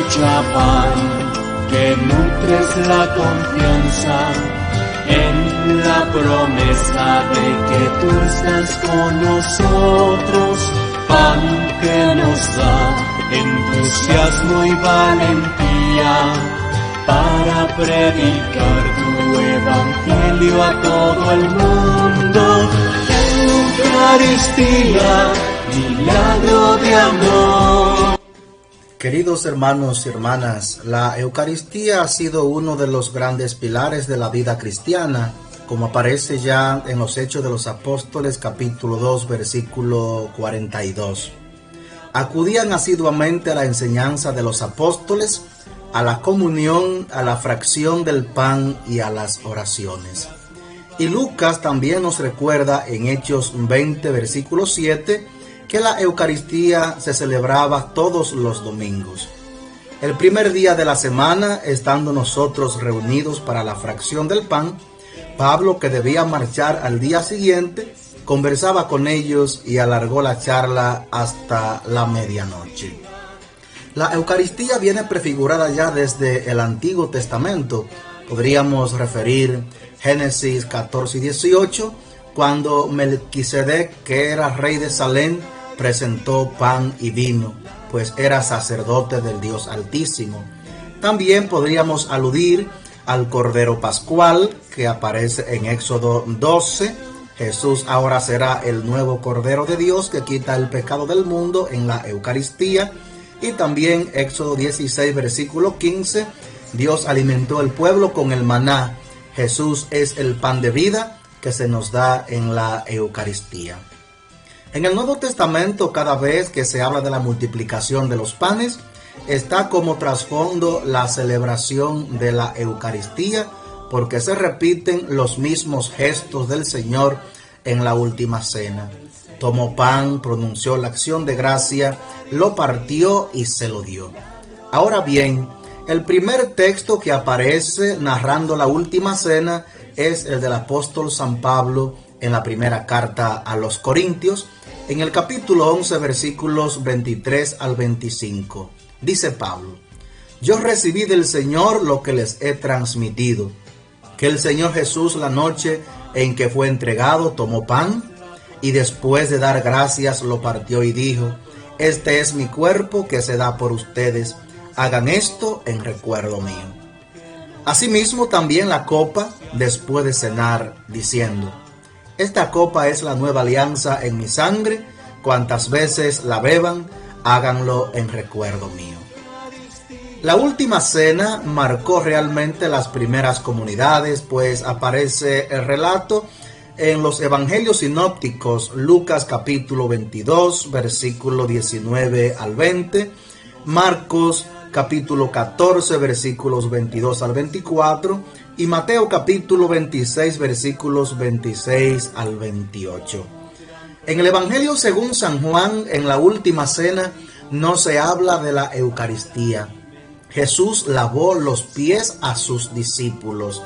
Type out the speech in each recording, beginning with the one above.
escucha, Pan, que nutres la confianza en la promesa de que tú estás con nosotros. Pan que nos da entusiasmo y valentía para predicar tu evangelio a todo el mundo. Eucaristía, milagro de amor. Queridos hermanos y hermanas, la Eucaristía ha sido uno de los grandes pilares de la vida cristiana, como aparece ya en los Hechos de los Apóstoles, capítulo 2, versículo 42. Acudían asiduamente a la enseñanza de los apóstoles, a la comunión, a la fracción del pan y a las oraciones. Y Lucas también nos recuerda en Hechos 20, versículo 7, que la Eucaristía se celebraba todos los domingos. El primer día de la semana, estando nosotros reunidos para la fracción del pan, Pablo, que debía marchar al día siguiente, conversaba con ellos y alargó la charla hasta la medianoche. La Eucaristía viene prefigurada ya desde el Antiguo Testamento. Podríamos referir Génesis 14 y 18, cuando Melquisedec, que era rey de Salem, presentó pan y vino, pues era sacerdote del Dios Altísimo. También podríamos aludir al Cordero Pascual, que aparece en Éxodo 12. Jesús ahora será el nuevo Cordero de Dios que quita el pecado del mundo en la Eucaristía. Y también Éxodo 16, versículo 15, Dios alimentó al pueblo con el maná. Jesús es el pan de vida que se nos da en la Eucaristía. En el Nuevo Testamento, cada vez que se habla de la multiplicación de los panes, está como trasfondo la celebración de la Eucaristía, porque se repiten los mismos gestos del Señor en la última cena. Tomó pan, pronunció la acción de gracia, lo partió y se lo dio. Ahora bien, el primer texto que aparece narrando la última cena es el del apóstol San Pablo en la primera carta a los Corintios, en el capítulo 11, versículos 23 al 25. Dice Pablo: yo recibí del Señor lo que les he transmitido, que el Señor Jesús, la noche en que fue entregado, tomó pan, y después de dar gracias lo partió y dijo: este es mi cuerpo que se da por ustedes, hagan esto en recuerdo mío. Asimismo también la copa después de cenar, diciendo: esta copa es la nueva alianza en mi sangre, cuantas veces la beban, háganlo en recuerdo mío. La última cena marcó realmente las primeras comunidades, pues aparece el relato en los evangelios sinópticos: Lucas capítulo 22, versículo 19 al 20, Marcos capítulo 14, versículos 22 al 24, y Mateo capítulo 26, versículos 26 al 28. En el Evangelio según San Juan, en la última cena, no se habla de la Eucaristía. Jesús lavó los pies a sus discípulos.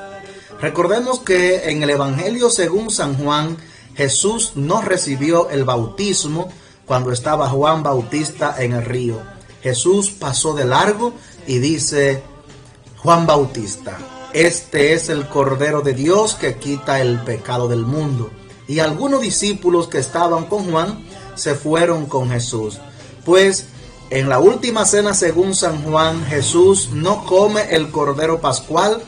Recordemos que en el Evangelio según San Juan, Jesús no recibió el bautismo cuando estaba Juan Bautista en el río. Jesús pasó de largo y dice: Juan Bautista, este es el Cordero de Dios que quita el pecado del mundo. Y algunos discípulos que estaban con Juan se fueron con Jesús. Pues en la última cena según San Juan, Jesús no come el Cordero Pascual,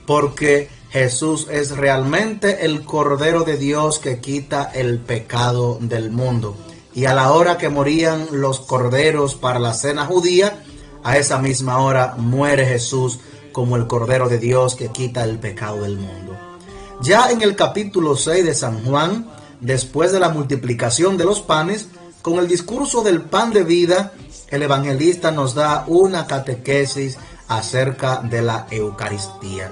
porque Jesús es realmente el Cordero de Dios que quita el pecado del mundo. Y a la hora que morían los corderos para la cena judía, a esa misma hora muere Jesús como el Cordero de Dios que quita el pecado del mundo. Ya en el capítulo 6 de San Juan, después de la multiplicación de los panes, con el discurso del pan de vida, el evangelista nos da una catequesis acerca de la Eucaristía.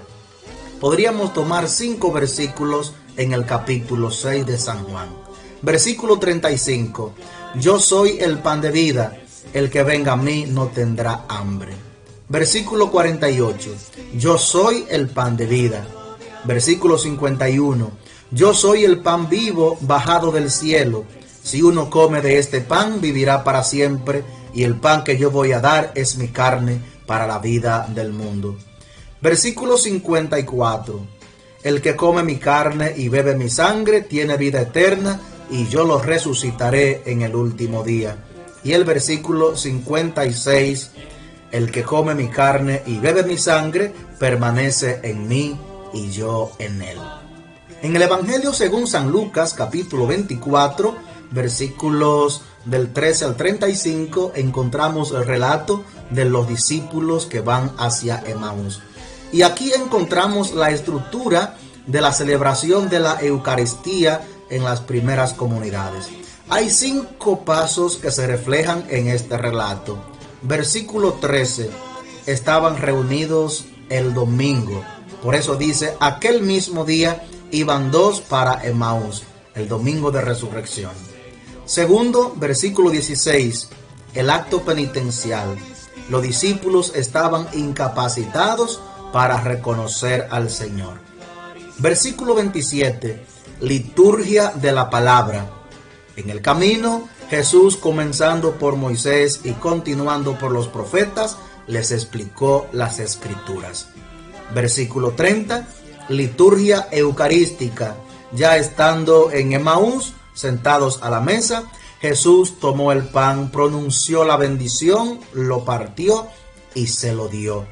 Podríamos tomar 5 versículos en el capítulo 6 de San Juan. Versículo 35. Yo soy el pan de vida, el que venga a mí no tendrá hambre. Versículo 48. Yo soy el pan de vida. Versículo 51. Yo soy el pan vivo bajado del cielo. Si uno come de este pan, vivirá para siempre, y el pan que yo voy a dar es mi carne, para la vida del mundo. Versículo 54. El que come mi carne y bebe mi sangre tiene vida eterna, y yo lo resucitaré en el último día. Y el versículo 56. El que come mi carne y bebe mi sangre permanece en mí y yo en él. En el Evangelio según San Lucas, capítulo 24, versículos del 13 al 35, encontramos el relato de los discípulos que van hacia Emaús. Y aquí encontramos la estructura de la celebración de la Eucaristía en las primeras comunidades. Hay 5 pasos que se reflejan en este relato. Versículo 13. Estaban reunidos el domingo. Por eso dice, aquel mismo día iban 2 para Emaús, el domingo de resurrección. Segundo, versículo 16. El acto penitencial. Los discípulos estaban incapacitados para reconocer al Señor. Versículo 27. Liturgia de la palabra. En el camino, Jesús, comenzando por Moisés y continuando por los profetas, les explicó las Escrituras. Versículo 30. Liturgia eucarística. Ya estando en Emaús, sentados a la mesa, Jesús tomó el pan, pronunció la bendición, lo partió y se lo dio.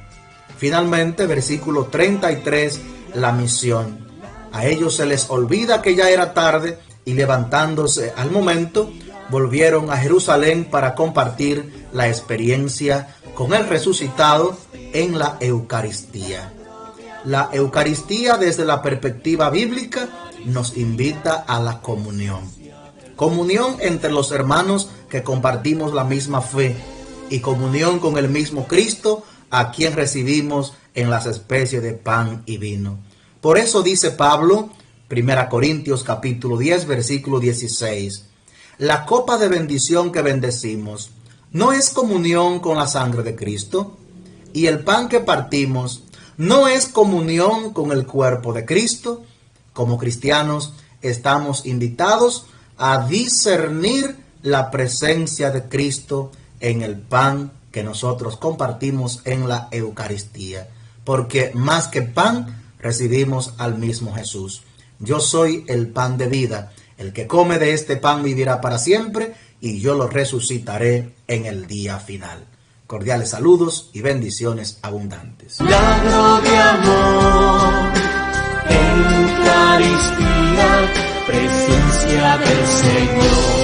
Finalmente, versículo 33, la misión. A ellos se les olvida que ya era tarde y levantándose al momento, volvieron a Jerusalén para compartir la experiencia con el resucitado en la Eucaristía. La Eucaristía, desde la perspectiva bíblica, nos invita a la comunión. Comunión entre los hermanos que compartimos la misma fe y comunión con el mismo Cristo, a quien recibimos en las especies de pan y vino. Por eso dice Pablo, 1 Corintios capítulo 10, versículo 16, la copa de bendición que bendecimos, ¿no es comunión con la sangre de Cristo? Y el pan que partimos, ¿no es comunión con el cuerpo de Cristo? Como cristianos estamos invitados a discernir la presencia de Cristo en el pan que nosotros compartimos en la Eucaristía, porque más que pan recibimos al mismo Jesús. Yo soy el pan de vida, el que come de este pan vivirá para siempre y yo lo resucitaré en el día final. Cordiales saludos y bendiciones abundantes. Milagro de amor, Eucaristía, presencia del Señor.